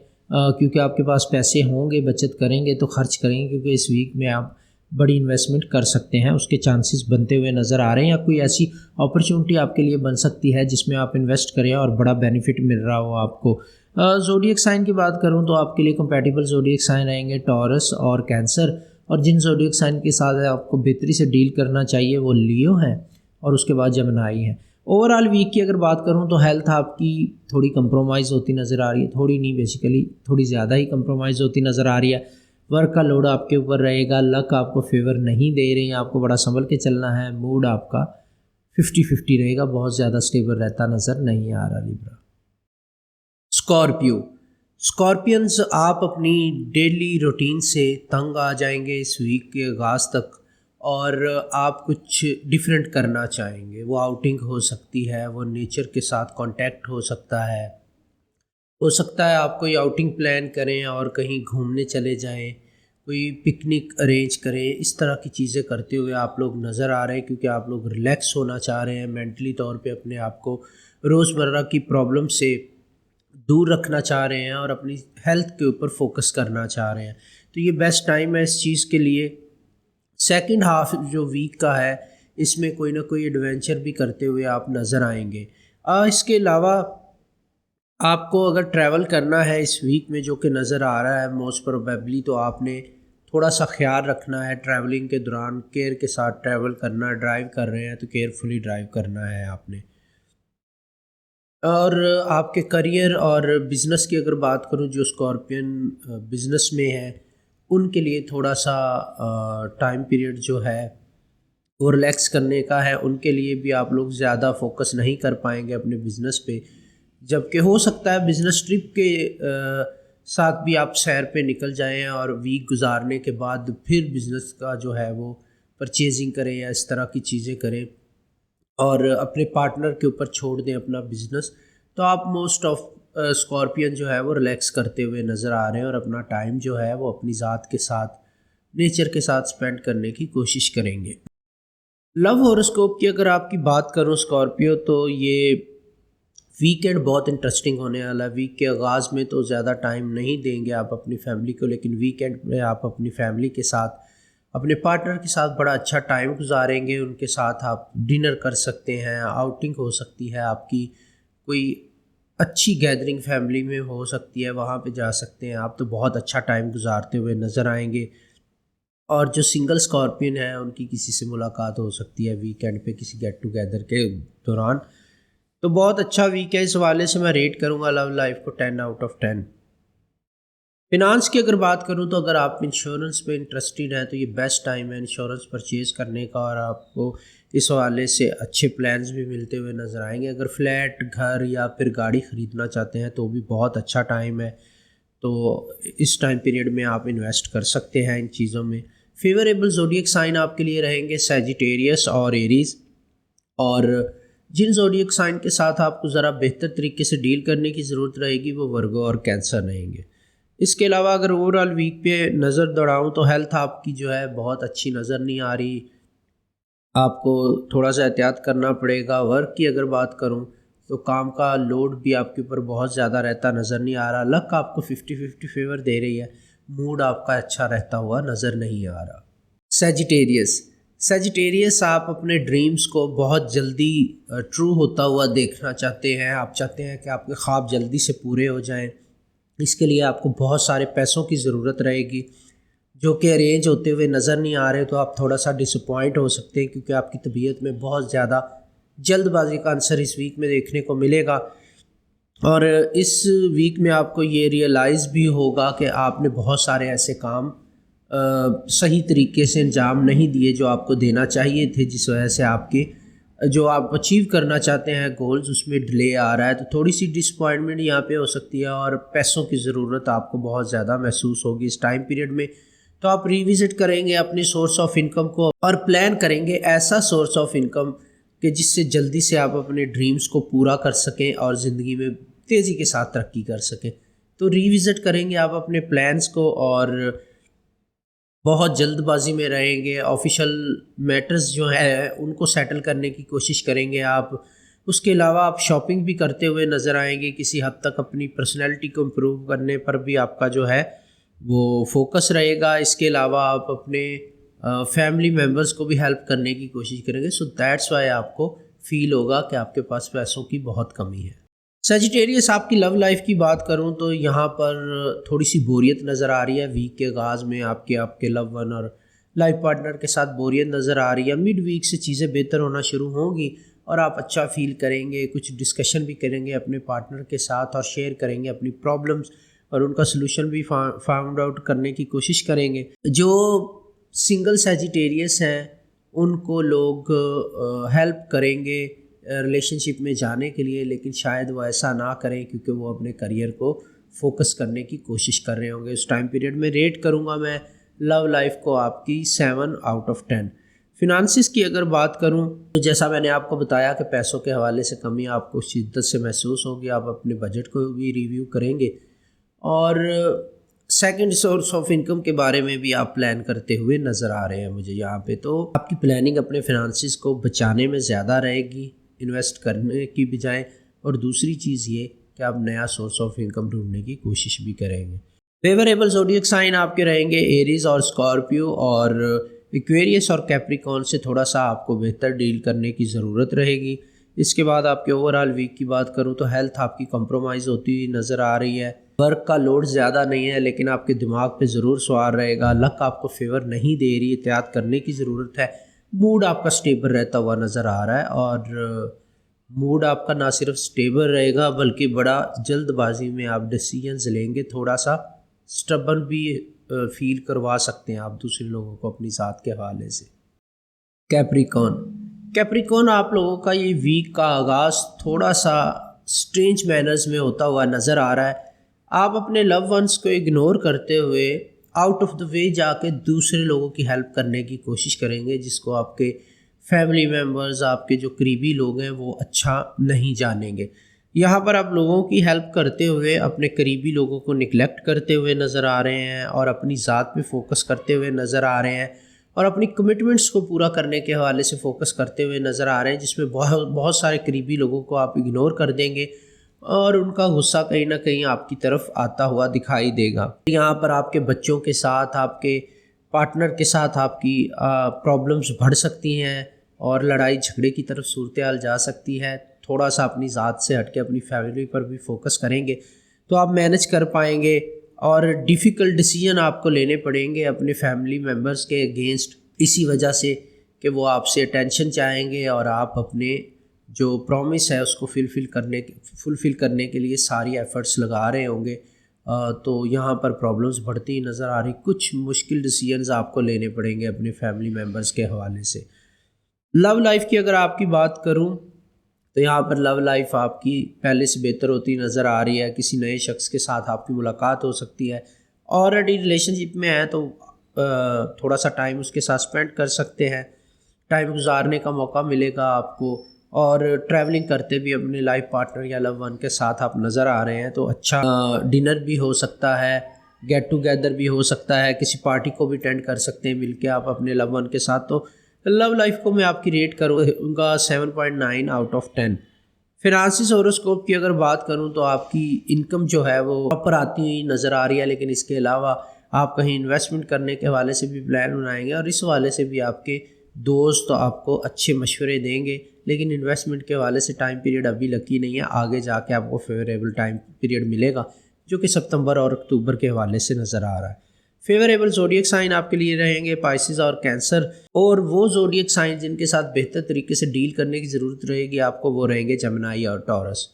کیونکہ آپ کے پاس پیسے ہوں گے، بچت کریں گے تو خرچ کریں گے، کیونکہ اس ویک میں آپ بڑی انویسٹمنٹ کر سکتے ہیں، اس کے چانسز بنتے ہوئے نظر آ رہے ہیں، یا کوئی ایسی اپرچونٹی آپ کے لیے بن سکتی ہے جس میں آپ انویسٹ کریں اور بڑا بینیفٹ مل رہا ہو آپ کو۔ زوڈیک سائن کی بات کروں تو آپ کے لیے کمپیٹیبل زوڈیک سائن رہیں گے ٹورس اور کینسر، اور جن زوڈیک سائن کے ساتھ آپ کو بہتری سے ڈیل کرنا چاہیے وہ لیو ہیں اور اس کے بعد جمنائی ہیں۔ اوور آل ویک کی اگر بات کروں تو ہیلتھ آپ کی تھوڑی کمپرومائز ہوتی نظر آ رہی ہے، تھوڑی نہیں بیسیکلی تھوڑی زیادہ ہی کمپرومائز ہوتی نظر آ رہی ہے۔ ورک کا لوڈ آپ کے اوپر رہے گا، لک آپ کو فیور نہیں دے رہی ہیں، آپ کو بڑا سنبھل کے چلنا ہے، موڈ آپ کا 50-50 رہے گا، بہت زیادہ سٹیبل رہتا نظر نہیں آ رہا لیبرا۔ اسکارپینز آپ اپنی ڈیلی روٹین سے تنگ آ جائیں گے اس ویک کے آغاز تک، اور آپ کچھ ڈیفرنٹ کرنا چاہیں گے۔ وہ آؤٹنگ ہو سکتی ہے، وہ نیچر کے ساتھ کانٹیکٹ ہو سکتا ہے آپ کوئی آؤٹنگ پلان کریں اور کہیں گھومنے چلے جائیں، کوئی پکنک ارینج کریں، اس طرح کی چیزیں کرتے ہوئے آپ لوگ نظر آ رہے ہیں، کیونکہ آپ لوگ ریلیکس ہونا چاہ رہے ہیں، مینٹلی طور پہ اپنے آپ کو روزمرہ کی پرابلم سے دور رکھنا چاہ رہے ہیں اور اپنی ہیلتھ کے اوپر فوکس کرنا چاہ رہے ہیں، تو یہ بیسٹ ٹائم ہے اس چیز کے لیے۔ سیکنڈ ہاف جو ویک کا ہے اس میں کوئی نہ کوئی ایڈونچر بھی کرتے ہوئے آپ نظر آئیں گے۔ اس کے علاوہ آپ کو اگر ٹریول کرنا ہے اس ویک میں، جو کہ نظر آ رہا ہے موسٹ پروبیبلی، تو آپ نے تھوڑا سا خیال رکھنا ہے ٹریولنگ کے دوران، کیئر کے ساتھ ٹریول کرنا ہے، ڈرائیو کر رہے ہیں تو کیئرفلی ڈرائیو کرنا ہے آپ نے۔ اور آپ کے کریئر اور بزنس کی اگر بات کروں، جو اسکارپین بزنس میں ہے ان کے لیے تھوڑا سا ٹائم پیریڈ جو ہے وہ ریلیکس کرنے کا ہے، ان کے لیے بھی آپ لوگ زیادہ فوکس نہیں کر پائیں گے اپنے بزنس پہ، جبکہ ہو سکتا ہے بزنس ٹرپ کے ساتھ بھی آپ سیر پہ نکل جائیں اور ویک گزارنے کے بعد پھر بزنس کا جو ہے وہ پرچیزنگ کریں یا اس طرح کی چیزیں کریں اور اپنے پارٹنر کے اوپر چھوڑ دیں اپنا بزنس، تو آپ موسٹ آف اسکارپین جو ہے وہ ریلیکس کرتے ہوئے نظر آ رہے ہیں اور اپنا ٹائم جو ہے وہ اپنی ذات کے ساتھ، نیچر کے ساتھ سپینڈ کرنے کی کوشش کریں گے۔ لو ہوراسکوپ کی اگر آپ کی بات کروں اسکارپیو، تو یہ ویکینڈ بہت انٹرسٹنگ ہونے والا ہے۔ ویک کے آغاز میں تو زیادہ ٹائم نہیں دیں گے آپ اپنی فیملی کو، لیکن ویکینڈ میں آپ اپنی فیملی کے ساتھ، اپنے پارٹنر کے ساتھ بڑا اچھا ٹائم گزاریں گے۔ ان کے ساتھ آپ ڈنر کر سکتے ہیں، آؤٹنگ ہو سکتی ہے آپ کی، کوئی اچھی گیدرنگ فیملی میں ہو سکتی ہے، وہاں پہ جا سکتے ہیں آپ، تو بہت اچھا ٹائم گزارتے ہوئے نظر آئیں گے۔ اور جو سنگل اسکارپین ہیں ان کی کسی سے ملاقات ہو سکتی ہے ویکینڈ پہ کسی گیٹ ٹوگیدر کے دوران، تو بہت اچھا ویک ہے۔ اس حوالے سے میں ریٹ کروں گا لو لائف کو 10 آؤٹ آف 10۔ فنانس کی اگر بات کروں تو اگر آپ انشورنس پہ انٹرسٹڈ ہیں تو یہ بیسٹ ٹائم ہے انشورنس پرچیز کرنے کا، اور آپ کو اس حوالے سے اچھے پلانز بھی ملتے ہوئے نظر آئیں گے۔ اگر فلیٹ، گھر یا پھر گاڑی خریدنا چاہتے ہیں تو بھی بہت اچھا ٹائم ہے، تو اس ٹائم پیریڈ میں آپ انویسٹ کر سکتے ہیں ان چیزوں میں۔ فیوریبل زوڈیک سائن آپ کے لیے رہیں گے سیجیٹیریس اور ایریز، اور جن زوڈیک سائن کے ساتھ آپ کو ذرا بہتر طریقے سے ڈیل کرنے کی ضرورت رہے گی وہ ورگو اور کینسر رہیں گے۔ اس کے علاوہ اگر اوورآل ویک پہ نظر دوڑاؤں تو ہیلتھ آپ کی جو ہے بہت اچھی نظر نہیں آ رہی، آپ کو تھوڑا سا احتیاط کرنا پڑے گا۔ ورک کی اگر بات کروں تو کام کا لوڈ بھی آپ کے اوپر بہت زیادہ رہتا نظر نہیں آ رہا۔ لک آپ کو 50-50 فیور دے رہی ہے، موڈ آپ کا اچھا رہتا ہوا نظر نہیں آ رہا۔ سیجیٹیریس آپ اپنے ڈریمز کو بہت جلدی ٹرو ہوتا ہوا دیکھنا چاہتے ہیں، آپ چاہتے ہیں کہ آپ کے خواب جلدی سے پورے ہو جائیں۔ اس کے لیے آپ کو بہت سارے پیسوں کی ضرورت رہے گی جو کہ ارینج ہوتے ہوئے نظر نہیں آ رہے، تو آپ تھوڑا سا ڈس اپوائنٹ ہو سکتے ہیں کیونکہ آپ کی طبیعت میں بہت زیادہ جلد بازی کا عنصر اس ویک میں دیکھنے کو ملے گا، اور اس ویک میں آپ کو یہ ریئلائز بھی ہوگا کہ آپ نے بہت سارے ایسے کام صحیح طریقے سے انجام نہیں دیے جو آپ کو دینا چاہیے تھے، جس وجہ سے آپ کے جو آپ اچیو کرنا چاہتے ہیں گولز اس میں ڈیلے آ رہا ہے، تو تھوڑی سی ڈس اپوائنٹمنٹ یہاں پہ ہو سکتی ہے، اور پیسوں کی ضرورت آپ کو بہت زیادہ محسوس ہوگی اس ٹائم پیریڈ میں۔ تو آپ ریوزٹ کریں گے اپنی سورس آف انکم کو اور پلان کریں گے ایسا سورس آف انکم کہ جس سے جلدی سے آپ اپنے ڈریمز کو پورا کر سکیں اور زندگی میں تیزی کے ساتھ ترقی کر سکیں۔ تو ریوزٹ کریں گے آپ اپنے پلانز کو اور بہت جلد بازی میں رہیں گے، آفیشیل میٹرز جو ہے ان کو سیٹل کرنے کی کوشش کریں گے آپ۔ اس کے علاوہ آپ شاپنگ بھی کرتے ہوئے نظر آئیں گے، کسی حد تک اپنی پرسنالٹی کو امپروو کرنے پر بھی آپ کا جو ہے وہ فوکس رہے گا۔ اس کے علاوہ آپ اپنے فیملی ممبرز کو بھی ہیلپ کرنے کی کوشش کریں گے، سو دیٹس وائی آپ کو فیل ہوگا کہ آپ کے پاس پیسوں کی بہت کمی ہے۔ سیجیٹیریس آپ کی لو لائف کی بات کروں تو یہاں پر تھوڑی سی بوریت نظر آ رہی ہے، ویک کے آغاز میں آپ کے لو ون اور لائف پارٹنر کے ساتھ بوریت نظر آ رہی ہے۔ مڈ ویک سے چیزیں بہتر ہونا شروع ہوں گی اور آپ اچھا فیل کریں گے، کچھ ڈسکشن بھی کریں گے اپنے پارٹنر کے ساتھ اور شیئر کریں گے اپنی پرابلمس اور ان کا سلوشن بھی فاؤنڈ آؤٹ کرنے کی کوشش کریں گے۔ جو سنگل سیجیٹیریس ہیں ان کو لوگ ہیلپ کریں گے ریلیشن شپ میں جانے کے لیے، لیکن شاید وہ ایسا نہ کریں کیونکہ وہ اپنے کریئر کو فوکس کرنے کی کوشش کر رہے ہوں گے۔ اس ٹائم پیریڈ میں ریٹ کروں گا میں لو لائف کو آپ کی 7 آؤٹ آف 10۔ فنانسز کی اگر بات کروں تو جیسا میں نے آپ کو بتایا کہ پیسوں کے حوالے سے کمی آپ کو شدت سے محسوس ہوگی، آپ اپنے بجٹ کو بھی ریویو کریں گے اور سیکنڈ سورس آف انکم کے بارے میں بھی آپ پلان کرتے ہوئے نظر آ رہے ہیں مجھے یہاں پہ۔ تو آپ کی پلاننگ اپنے فنانسز کو بچانے میں زیادہ رہے گی انویسٹ کرنے کی بجائے، اور دوسری چیز یہ کہ آپ نیا سورس آف انکم ڈھونڈنے کی کوشش بھی کریں گے۔ فیوریبل زوڈیک سائن آپ کے رہیں گے ایریز اور اسکارپیو، اور ایکویریس اور کیپریکون سے تھوڑا سا آپ کو بہتر ڈیل کرنے کی ضرورت رہے گی۔ اس کے بعد آپ کے اوورآل ویک کی بات کروں تو ہیلتھ آپ کی کمپرومائز ہوتی ہوئی نظر آ رہی ہے، ورک کا لوڈ زیادہ نہیں ہے لیکن آپ کے دماغ پہ ضرور سوار رہے گا. لک آپ کو فیور نہیں دے رہی, احتیاط کرنے کی ضرورت ہے. موڈ آپ کا سٹیبل رہتا ہوا نظر آ رہا ہے, اور موڈ آپ کا نہ صرف سٹیبل رہے گا بلکہ بڑا جلد بازی میں آپ ڈیسیجنز لیں گے. تھوڑا سا سٹبن بھی فیل کروا سکتے ہیں آپ دوسرے لوگوں کو اپنی ذات کے حوالے سے. کیپریکون آپ لوگوں کا یہ ویک کا آغاز تھوڑا سا سٹرینج مینرز میں ہوتا ہوا نظر آ رہا ہے. آپ اپنے لو ونس کو اگنور کرتے ہوئے آؤٹ آف دا وے جا کے دوسرے لوگوں کی ہیلپ کرنے کی کوشش کریں گے, جس کو آپ کے فیملی ممبرز, آپ کے جو قریبی لوگ ہیں وہ اچھا نہیں جانیں گے. یہاں پر آپ لوگوں کی ہیلپ کرتے ہوئے اپنے قریبی لوگوں کو نگلیکٹ کرتے ہوئے نظر آ رہے ہیں, اور اپنی ذات پہ فوکس کرتے ہوئے نظر آ رہے ہیں, اور اپنی کمٹمنٹس کو پورا کرنے کے حوالے سے فوکس کرتے ہوئے نظر آ رہے ہیں, جس میں بہت سارے قریبی لوگوں کو آپ اگنور کر دیں گے اور ان کا غصہ کہیں نہ کہیں آپ کی طرف آتا ہوا دکھائی دے گا. یہاں پر آپ کے بچوں کے ساتھ, آپ کے پارٹنر کے ساتھ آپ کی پرابلمز بڑھ سکتی ہیں اور لڑائی جھگڑے کی طرف صورتحال جا سکتی ہے. تھوڑا سا اپنی ذات سے ہٹ کے اپنی فیملی پر بھی فوکس کریں گے تو آپ مینج کر پائیں گے, اور ڈیفیکلٹ ڈیسیجن آپ کو لینے پڑیں گے اپنے فیملی ممبرز کے اگینسٹ, اسی وجہ سے کہ وہ آپ سے اٹینشن چاہیں گے اور آپ اپنے جو پرومس ہے اس کو فلفل کرنے کے لیے ساری ایفرٹس لگا رہے ہوں گے. تو یہاں پر پرابلمز بڑھتی نظر آ رہی. کچھ مشکل ڈیسیجنز آپ کو لینے پڑیں گے اپنے فیملی ممبرز کے حوالے سے. لو لائف کی اگر آپ کی بات کروں تو یہاں پر لو لائف آپ کی پہلے سے بہتر ہوتی نظر آ رہی ہے. کسی نئے شخص کے ساتھ آپ کی ملاقات ہو سکتی ہے. آلریڈی ریلیشن شپ میں ہیں تو تھوڑا سا ٹائم اس کے ساتھ اسپینڈ کر سکتے ہیں, ٹائم گزارنے کا موقع ملے گا آپ کو, اور ٹریولنگ کرتے بھی اپنے لائف پارٹنر یا لو ون کے ساتھ آپ نظر آ رہے ہیں. تو اچھا ڈنر بھی ہو سکتا ہے, گیٹ ٹوگیدر بھی ہو سکتا ہے, کسی پارٹی کو بھی اٹینڈ کر سکتے ہیں مل کے آپ اپنے لو ون کے ساتھ. تو لو لائف کو میں آپ کی ریٹ کروں گا 7.9 آؤٹ آف 10. فنانسز ہوراسکوپ کی اگر بات کروں تو آپ کی انکم جو ہے وہ پراپر آتی ہوئی نظر آ رہی ہے, لیکن اس کے علاوہ آپ کہیں انویسٹمنٹ کرنے کے حوالے سے بھی پلان بنائیں گے, اور اس حوالے سے بھی آپ کے دوست آپ کو اچھے مشورے دیں گے. لیکن انویسٹمنٹ کے حوالے سے ٹائم پیریڈ ابھی لکی نہیں ہے, آگے جا کے آپ کو فیوریبل ٹائم پیریڈ ملے گا جو کہ ستمبر اور اکتوبر کے حوالے سے نظر آ رہا ہے. فیوریبل زوڈیک سائن آپ کے لیے رہیں گے پائسز اور کینسر, اور وہ زوڈیک سائن جن کے ساتھ بہتر طریقے سے ڈیل کرنے کی ضرورت رہے گی آپ کو وہ رہیں گے جمنائی اور ٹورس.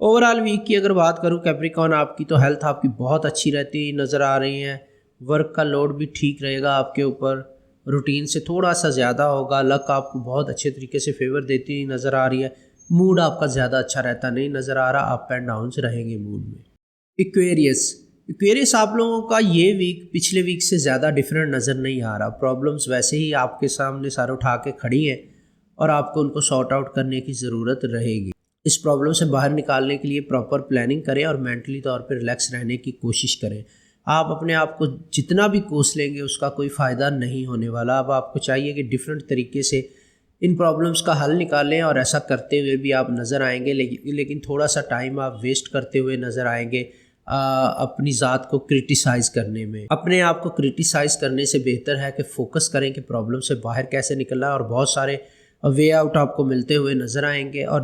اوورال ویک کی اگر بات کروں کیپریکون آپ کی تو ہیلتھ آپ کی بہت اچھی رہتی نظر آ رہی ہے. ورک کا لوڈ بھی ٹھیک رہے گا آپ کے اوپر, روٹین سے تھوڑا سا زیادہ ہوگا. لک آپ کو بہت اچھے طریقے سے فیور دیتی نظر آ رہی ہے. موڈ آپ کا زیادہ اچھا رہتا نہیں نظر آ رہا, اپ اینڈ ڈاؤنز رہیں گے موڈ میں. ایکویریس آپ لوگوں کا یہ ویک پچھلے ویک سے زیادہ ڈیفرنٹ نظر نہیں آ رہا. پرابلمز ویسے ہی آپ کے سامنے سر اٹھا کے کھڑی ہیں اور آپ کو ان کو سارٹ آؤٹ کرنے کی ضرورت رہے گی. اس پرابلم سے باہر نکالنے کے لیے پراپر پلاننگ کریں اور مینٹلی طور پہ ریلیکس رہنے کی کوشش کریں. آپ اپنے آپ کو جتنا بھی کوس لیں گے اس کا کوئی فائدہ نہیں ہونے والا. اب آپ کو چاہیے کہ ڈیفرنٹ طریقے سے ان پرابلمس کا حل نکالیں, اور ایسا کرتے ہوئے بھی آپ نظر آئیں گے, لیکن تھوڑا سا ٹائم آپ ویسٹ کرتے ہوئے نظر آئیں گے اپنی ذات کو کرٹیسائز کرنے میں. اپنے آپ کو کرٹیسائز کرنے سے بہتر ہے کہ فوکس کریں کہ پرابلم سے باہر کیسے نکلنا ہے, اور بہت سارے وے آؤٹ آپ کو ملتے ہوئے نظر آئیں گے. اور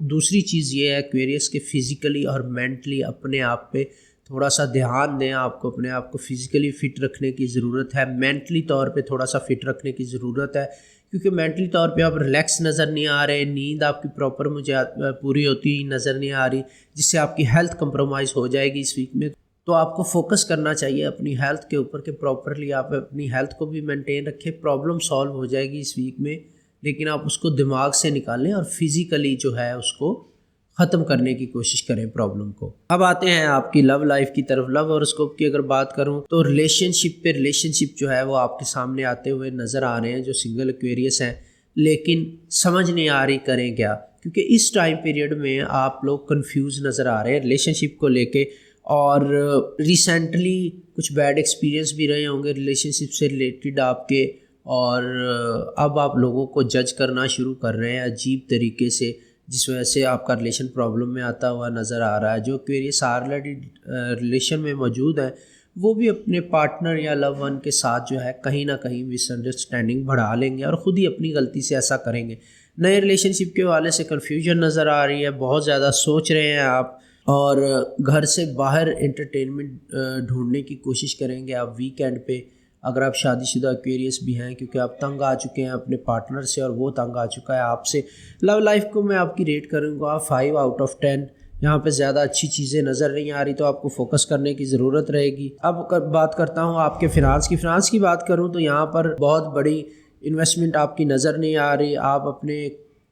دوسری چیز یہ ہے ایکویریس کے فزیکلی اور مینٹلی اپنے آپ پہ تھوڑا سا دھیان دیں. آپ کو اپنے آپ کو فزیکلی فٹ رکھنے کی ضرورت ہے, مینٹلی طور پہ تھوڑا سا فٹ رکھنے کی ضرورت ہے, کیونکہ مینٹلی طور پہ آپ ریلیکس نظر نہیں آ رہے, نیند آپ کی پراپر پوری ہوتی نظر نہیں آ رہی, جس سے آپ کی ہیلتھ کمپرومائز ہو جائے گی اس ویک میں. تو آپ کو فوکس کرنا چاہیے اپنی ہیلتھ کے اوپر کہ پراپرلی آپ اپنی ہیلتھ کو بھی مینٹین رکھیں. پرابلم سالو ہو جائے گی اس ویک میں, لیکن آپ اس کو دماغ سے نکالیں اور فزیکلی جو ہے اس کو ختم کرنے کی کوشش کریں پرابلم کو. اب آتے ہیں آپ کی لو لائف کی طرف. لو ہوراسکوپ کی اگر بات کروں تو ریلیشن شپ جو ہے وہ آپ کے سامنے آتے ہوئے نظر آ رہے ہیں جو سنگل ایکویریس ہیں, لیکن سمجھ نہیں آ رہی کریں کیا, کیونکہ اس ٹائم پیریڈ میں آپ لوگ کنفیوز نظر آ رہے ہیں ریلیشن شپ کو لے کے, اور ریسنٹلی کچھ بیڈ ایکسپیرینس بھی رہے ہوں گے ریلیشن شپ سے ریلیٹڈ آپ کے, اور اب آپ لوگوں کو جج کرنا شروع کر رہے ہیں عجیب طریقے سے, جس وجہ سے آپ کا ریلیشن پرابلم میں آتا ہوا نظر آ رہا ہے. جو ایکویریس آلریڈی ریلیشن میں موجود ہیں وہ بھی اپنے پارٹنر یا لو ون کے ساتھ جو ہے کہیں نہ کہیں مس انڈرسٹینڈنگ بڑھا لیں گے اور خود ہی اپنی غلطی سے ایسا کریں گے. نئے ریلیشن شپ کے حوالے سے کنفیوژن نظر آ رہی ہے, بہت زیادہ سوچ رہے ہیں آپ, اور گھر سے باہر انٹرٹینمنٹ ڈھونڈنے کی کوشش کریں گے آپ ویکینڈ پہ، اگر آپ شادی شدہ ایکویریس بھی ہیں، کیونکہ آپ تنگ آ چکے ہیں اپنے پارٹنر سے اور وہ تنگ آ چکا ہے آپ سے۔ لو لائف کو میں آپ کی ریٹ کروں گا 5/10۔ یہاں پہ زیادہ اچھی چیزیں نظر نہیں آ رہی، تو آپ کو فوکس کرنے کی ضرورت رہے گی۔ اب بات کرتا ہوں آپ کے فنانس کی بات کروں تو یہاں پر بہت بڑی انویسٹمنٹ آپ کی نظر نہیں آ رہی۔ آپ اپنے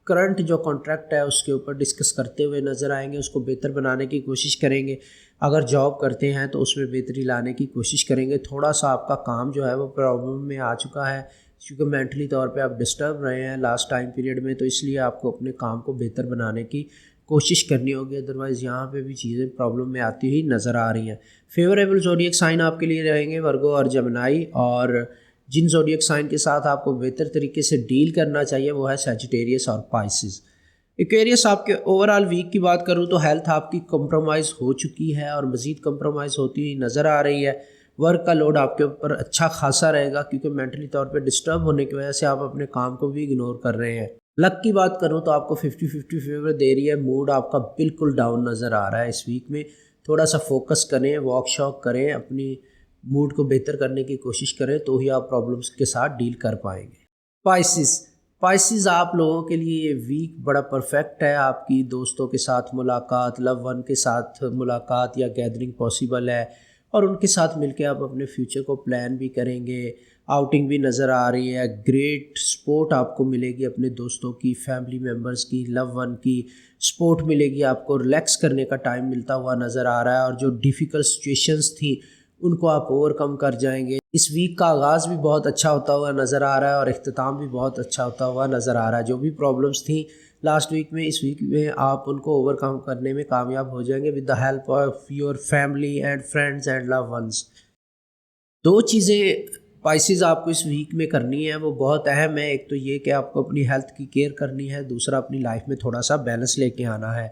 کرنٹ جو کانٹریکٹ ہے اس کے اوپر ڈسکس کرتے ہوئے نظر آئیں گے، اس کو بہتر بنانے کی کوشش کریں گے۔ اگر جاب کرتے ہیں تو اس میں بہتری لانے کی کوشش کریں گے۔ تھوڑا سا آپ کا کام جو ہے وہ پرابلم میں آ چکا ہے، کیونکہ مینٹلی طور پہ آپ ڈسٹرب رہے ہیں لاسٹ ٹائم پیریڈ میں، تو اس لیے آپ کو اپنے کام کو بہتر بنانے کی کوشش کرنی ہوگی، ادروائز یہاں پہ بھی چیزیں پرابلم میں آتی ہوئی نظر آ رہی ہیں۔ فیوریبل زوڈیک سائن آپ کے لیے رہیں گے ورگو اور جمنائی، اور جن زوڈیک سائن کے ساتھ آپ کو بہتر طریقے سے ڈیل کرنا چاہیے وہ ہے سیجیٹیریس اور پائسز۔ ایکویریس آپ کے اوورآل ویک کی بات کروں تو ہیلتھ آپ کی کمپرومائز ہو چکی ہے اور مزید کمپرومائز ہوتی ہوئی نظر آ رہی ہے۔ ورک کا لوڈ آپ کے اوپر اچھا خاصا رہے گا، کیونکہ مینٹلی طور پہ ڈسٹرب ہونے کی وجہ سے آپ اپنے کام کو بھی اگنور کر رہے ہیں۔ لک کی بات کروں تو آپ کو 50-50 فیور دے رہی ہے، موڈ آپ کا بالکل ڈاؤن نظر آ رہا ہے اس ویک میں۔ تھوڑا سا فوکس کریں، واک شاک کریں، اپنی موڈ کو بہتر کرنے کی کوشش کریں، تو ہی آپ پرابلمس کے ساتھ ڈیل کر پائیں گے۔ پائسز آپ لوگوں کے لیے یہ ویک بڑا پرفیکٹ ہے۔ آپ کی دوستوں کے ساتھ ملاقات، لو ون کے ساتھ ملاقات یا گیدرنگ پاسبل ہے، اور ان کے ساتھ مل کے آپ اپنے فیوچر کو پلان بھی کریں گے۔ آؤٹنگ بھی نظر آ رہی ہے، گریٹ سپورٹ آپ کو ملے گی، اپنے دوستوں کی، فیملی ممبرز کی، لو ون کی سپورٹ ملے گی۔ آپ کو ریلیکس کرنے کا ٹائم ملتا ہوا نظر آ رہا ہے، اور جو ڈیفیکلٹ سچویشنز تھیں ان کو آپ اوور کم کر جائیں گے۔ اس ویک کا آغاز بھی بہت اچھا ہوتا ہوا نظر آ رہا ہے، اور اختتام بھی بہت اچھا ہوتا ہوا نظر آ رہا ہے۔ جو بھی پرابلمس تھیں لاسٹ ویک میں، اس ویک میں آپ ان کو اوور کم کرنے میں کامیاب ہو جائیں گے with the help of your family and friends and love ones. دو چیزیں پائسز آپ کو اس ویک میں کرنی ہے، وہ بہت اہم ہے۔ ایک تو یہ کہ آپ کو اپنی ہیلتھ کی کیئر کرنی ہے، دوسرا اپنی لائف میں تھوڑا سا بیلنس لے کے آنا ہے۔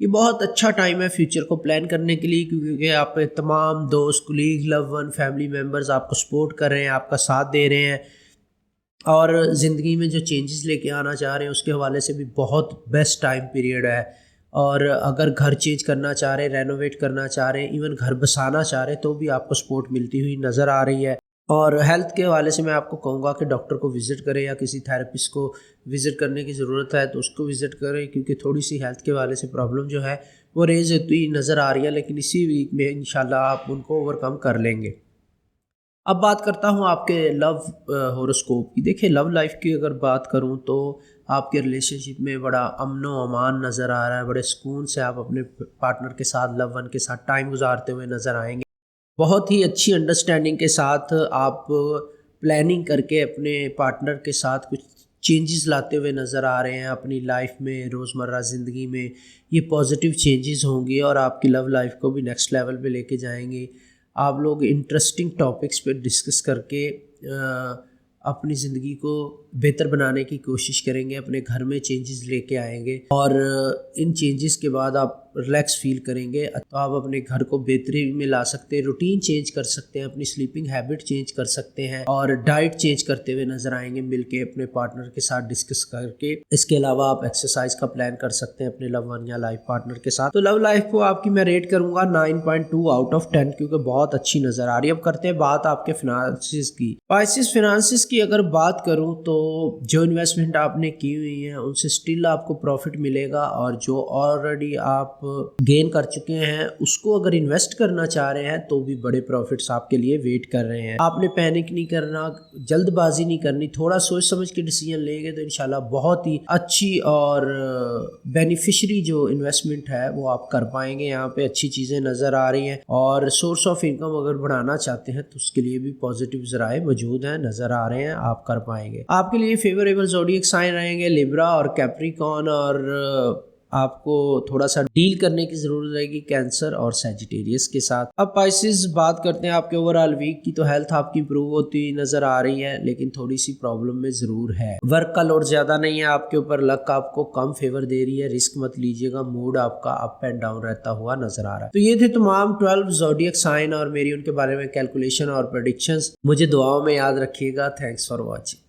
یہ بہت اچھا ٹائم ہے فیوچر کو پلان کرنے کے لیے، کیونکہ آپ کے تمام دوست، کولیگ، لو ون، فیملی ممبرز آپ کو سپورٹ کر رہے ہیں، آپ کا ساتھ دے رہے ہیں، اور زندگی میں جو چینجز لے کے آنا چاہ رہے ہیں اس کے حوالے سے بھی بہت بیسٹ ٹائم پیریڈ ہے۔ اور اگر گھر چینج کرنا چاہ رہے ہیں، رینوویٹ کرنا چاہ رہے ہیں، ایون گھر بسانا چاہ رہے ہیں، تو بھی آپ کو سپورٹ ملتی ہوئی نظر آ رہی ہے۔ اور ہیلتھ کے حوالے سے میں آپ کو کہوں گا کہ ڈاکٹر کو وزٹ کریں، یا کسی تھراپسٹ کو وزٹ کرنے کی ضرورت ہے تو اس کو وزٹ کریں، کیونکہ تھوڑی سی ہیلتھ کے حوالے سے پرابلم جو ہے وہ ریز ہوتی نظر آ رہی ہے، لیکن اسی ویک میں انشاءاللہ آپ ان کو اوور کم کر لیں گے۔ اب بات کرتا ہوں آپ کے لو ہوروسکوپ کی۔ دیکھیں، لو لائف کی اگر بات کروں تو آپ کے ریلیشن شپ میں بڑا امن و امان نظر آ رہا ہے، بڑے سکون سے آپ اپنے پارٹنر کے ساتھ، لو ون کے ساتھ ٹائم گزارتے ہوئے نظر آئیں گے۔ بہت ہی اچھی انڈرسٹینڈنگ کے ساتھ آپ پلاننگ کر کے اپنے پارٹنر کے ساتھ کچھ چینجز لاتے ہوئے نظر آ رہے ہیں اپنی لائف میں، روزمرہ زندگی میں۔ یہ پازیٹیو چینجز ہوں گی اور آپ کی لو لائف کو بھی نیکسٹ لیول پہ لے کے جائیں گے۔ آپ لوگ انٹرسٹنگ ٹاپکس پہ ڈسکس کر کے اپنی زندگی کو بہتر بنانے کی کوشش کریں گے، اپنے گھر میں چینجز لے کے آئیں گے، اور ان چینجز کے بعد آپ ریلیکس فیل کریں گے، تو آپ اپنے گھر کو بہتری میں لا سکتے ہیں، روٹین چینج کر سکتے ہیں، اپنی سلیپنگ ہیبٹ چینج کر سکتے ہیں، اور ڈائٹ چینج کرتے ہوئے نظر آئیں گے مل کے اپنے پارٹنر کے ساتھ ڈسکس کر کے۔ اس کے علاوہ آپ ایکسرسائز کا پلان کر سکتے ہیں اپنے لو ون یا لائف پارٹنر کے ساتھ۔ تو لو لائف کو آپ کی میں ریٹ کروں گا 9.2/10، کیونکہ بہت اچھی نظر آ رہی ہے۔ اب کرتے ہیں بات آپ کے فنانسز کی۔ پائسز فنانسز کی اگر بات کروں تو جو انویسٹمنٹ آپ نے کی ہوئی ہیں ان سے سٹل آپ کو پروفٹ ملے گا، اور جو آلریڈی آپ گین کر چکے ہیں اس کو اگر انویسٹ کرنا چاہ رہے ہیں تو بھی بڑے پروفٹس آپ کے لیے ویٹ کر رہے ہیں۔ آپ نے پینک نہیں کرنا، جلد بازی نہیں کرنی، تھوڑا سوچ سمجھ کے ڈیسیجن لیں گے تو انشاءاللہ بہت ہی اچھی اور بینیفیشری جو انویسٹمنٹ ہے وہ آپ کر پائیں گے۔ یہاں پہ اچھی چیزیں نظر آ رہی ہیں، اور سورس آف انکم اگر بڑھانا چاہتے ہیں تو اس کے لیے بھی پازیٹیو ذرائع موجود ہیں، نظر آ رہے ہیں، آپ کر پائیں گے۔ آپ کے لیے فیوریبل زوڈیک سائن رہیں گے لیبرا اور کیپریکون، اور آپ کو تھوڑا سا ڈیل کرنے کی ضرورت رہے گی کینسر اور سیجیٹیریس کے ساتھ۔ اب پائسز بات کرتے ہیں آپ کے اوورآل ویک کی، تو ہیلتھ آپ کی امپروو ہوتی نظر آ رہی ہے، لیکن تھوڑی سی پرابلم میں ضرور ہے۔ ورک کا لوڈ زیادہ نہیں ہے آپ کے اوپر، لک آپ کو کم فیور دے رہی ہے، رسک مت لیجیے گا، موڈ آپ کا اپ اینڈ ڈاؤن رہتا ہوا نظر آ رہا ہے۔ تو یہ تھے تمام 12 زوڈیک سائن اور میری ان کے بارے میں کیلکولیشن اور پریڈکشنز۔ مجھے دعاؤں میں یاد رکھیے گا۔ Thanks for watching.